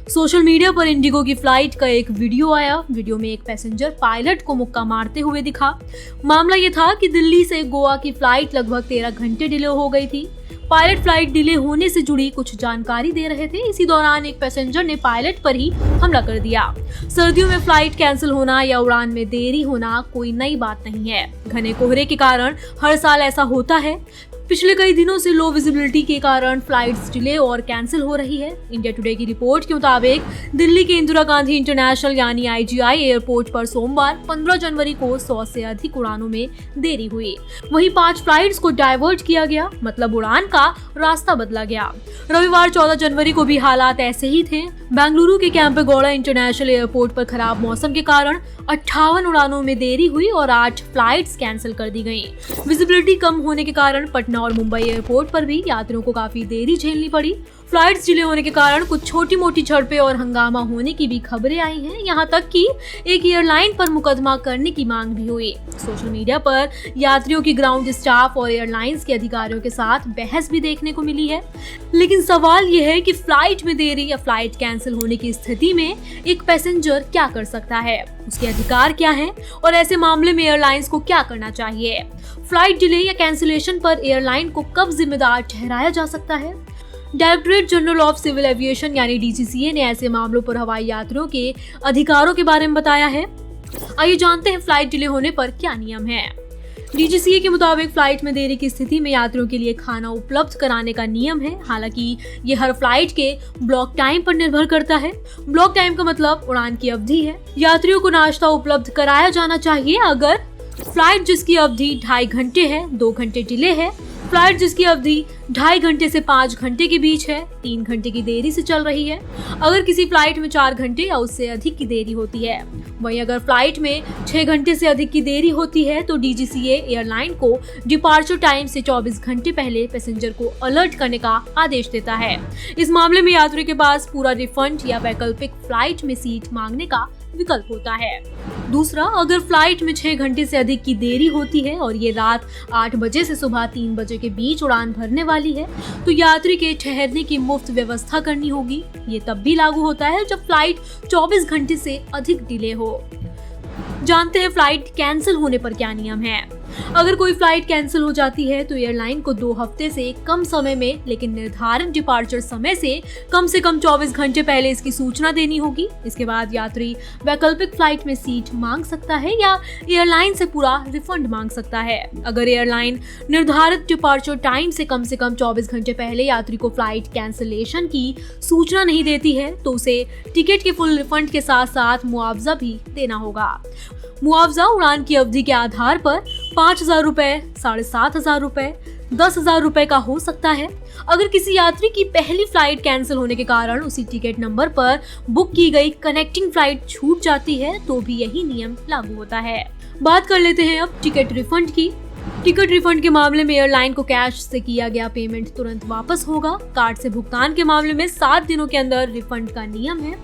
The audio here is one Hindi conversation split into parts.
सोशल मीडिया पर इंडिगो की फ्लाइट का एक वीडियो आया। वीडियो में एक पैसेंजर पायलट को मुक्का मारते हुए दिखा। मामला ये था कि दिल्ली से गोवा की फ्लाइट लगभग 13 घंटे डिले हो गई थी। पायलट फ्लाइट डिले होने से जुड़ी कुछ जानकारी दे रहे थे। इसी दौरान एक पैसेंजर ने पायलट पर ही हमला कर दिया। सर्दियों में फ्लाइट कैंसिल होना या उड़ान में देरी होना कोई नई बात नहीं है। घने कोहरे के कारण हर साल ऐसा होता है। पिछले कई दिनों से लो विजिबिलिटी के कारण फ्लाइट्स डिले और कैंसिल हो रही है। इंडिया टुडे की रिपोर्ट के मुताबिक दिल्ली के इंदिरा गांधी इंटरनेशनल यानी IGI एयरपोर्ट पर सोमवार 15 जनवरी को 100 से अधिक उड़ानों में देरी हुई। वहीं 5 फ्लाइट्स को डाइवर्ट किया गया, मतलब उड़ान का रास्ता बदला गया। रविवार 14 जनवरी को भी हालात ऐसे ही थे। बेंगलुरु के कैंपेगौड़ा इंटरनेशनल एयरपोर्ट पर खराब मौसम के कारण 58 उड़ानों में देरी हुई और 8 फ्लाइट्स कैंसिल कर दी गयी। विजिबिलिटी कम होने के कारण पटना और मुंबई एयरपोर्ट पर भी यात्रियों को काफी देरी झेलनी पड़ी। फ्लाइट्स डिले होने के कारण कुछ छोटी मोटी झड़पें और हंगामा होने की भी खबरें आई हैं। यहाँ तक कि एक एयरलाइन पर मुकदमा करने की मांग भी हुई। सोशल मीडिया पर यात्रियों की ग्राउंड स्टाफ और एयरलाइंस के अधिकारियों के साथ बहस भी देखने को मिली है। लेकिन सवाल यह है कि फ्लाइट में देरी या फ्लाइट कैंसिल होने की स्थिति में एक पैसेंजर क्या कर सकता है, उसके अधिकार क्या हैं और ऐसे मामले में एयरलाइंस को क्या करना चाहिए। फ्लाइट डिले या कैंसिलेशन पर एयरलाइन को कब जिम्मेदार ठहराया जा सकता है। Directorate general of civil aviation यानी DGCA ने ऐसे मामलों पर हवाई यात्रियों के अधिकारों के बारे में बताया है। आइए जानते हैं फ्लाइट डिले होने पर क्या नियम है। DGCA के मुताबिक फ्लाइट में देरी की स्थिति में यात्रियों के लिए खाना उपलब्ध कराने का नियम है। हालांकि ये हर फ्लाइट के ब्लॉक टाइम पर निर्भर करता है। ब्लॉक टाइम का मतलब उड़ान की अवधि है। यात्रियों को नाश्ता उपलब्ध कराया जाना चाहिए अगर फ्लाइट जिसकी अवधि 2.5 घंटे है, 2 घंटे डिले है। फ्लाइट जिसकी अवधि 2.5 घंटे से 5 घंटे के बीच है, 3 घंटे की देरी से चल रही है। अगर किसी फ्लाइट में 4 घंटे या उससे अधिक की देरी होती है। वहीं अगर फ्लाइट में 6 घंटे से अधिक की देरी होती है तो DGCA एयरलाइन को डिपार्चर टाइम से 24 घंटे पहले पैसेंजर को अलर्ट करने का आदेश देता है। इस मामले में यात्री के पास पूरा रिफंड या वैकल्पिक फ्लाइट में सीट मांगने का विकल्प होता है। दूसरा, अगर फ्लाइट में 6 घंटे से अधिक की देरी होती है और ये रात 8 बजे से सुबह 3 बजे के बीच उड़ान भरने वाली है तो यात्री के ठहरने की मुफ्त व्यवस्था करनी होगी। ये तब भी लागू होता है जब फ्लाइट 24 घंटे से अधिक डिले हो। जानते हैं फ्लाइट कैंसिल होने पर क्या नियम है। अगर कोई फ्लाइट कैंसिल हो जाती है तो एयरलाइन को 2 हफ्ते से कम समय में लेकिन निर्धारित डिपार्चर समय से कम 24 घंटे पहले इसकी सूचना देनी होगी। इसके बाद यात्री वैकल्पिक फ्लाइट में सीट मांग सकता है या एयरलाइन से पूरा रिफंड मांग सकता है। अगर एयरलाइन निर्धारित डिपार्चर टाइम से कम 24 घंटे पहले यात्री को फ्लाइट कैंसिलेशन की सूचना नहीं देती है तो उसे टिकट के फुल रिफंड के साथ साथ मुआवजा भी देना होगा। मुआवजा उड़ान की अवधि के आधार पर 5,000 रुपए, 7,500 रुपए, 10,000 रुपए का हो सकता है। अगर किसी यात्री की पहली फ्लाइट कैंसिल होने के कारण उसी टिकट नंबर पर बुक की गई कनेक्टिंग फ्लाइट छूट जाती है तो भी यही नियम लागू होता है। बात कर लेते हैं अब टिकट रिफंड की। टिकट रिफंड के मामले में एयरलाइन को कैश से किया गया पेमेंट तुरंत वापस होगा। कार्ड से भुगतान के मामले में 7 दिनों के अंदर रिफंड का नियम है।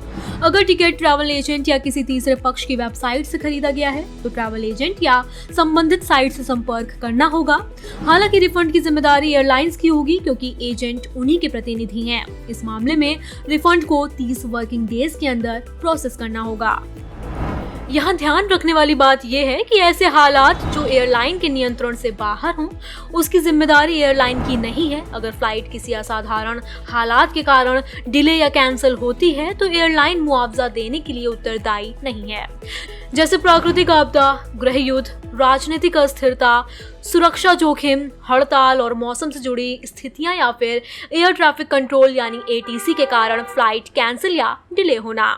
अगर टिकट ट्रैवल एजेंट या किसी तीसरे पक्ष की वेबसाइट से खरीदा गया है तो ट्रैवल एजेंट या संबंधित साइट से संपर्क करना होगा। हालांकि रिफंड की जिम्मेदारी एयरलाइंस की होगी क्योंकि एजेंट उन्हीं के प्रतिनिधि हैं। इस मामले में रिफंड को 30 वर्किंग डेज के अंदर प्रोसेस करना होगा। यहाँ ध्यान रखने वाली बात यह है कि ऐसे हालात जो एयरलाइन के नियंत्रण से बाहर हों उसकी जिम्मेदारी एयरलाइन की नहीं है। अगर फ्लाइट किसी असाधारण हालात के कारण डिले या कैंसिल होती है तो एयरलाइन मुआवजा देने के लिए उत्तरदायी नहीं है। जैसे प्राकृतिक आपदा, गृह युद्ध, राजनीतिक अस्थिरता, सुरक्षा जोखिम, हड़ताल और मौसम से जुड़ी स्थितियां या फिर एयर ट्रैफिक कंट्रोल यानी ATC के कारण फ्लाइट कैंसिल या डिले होना।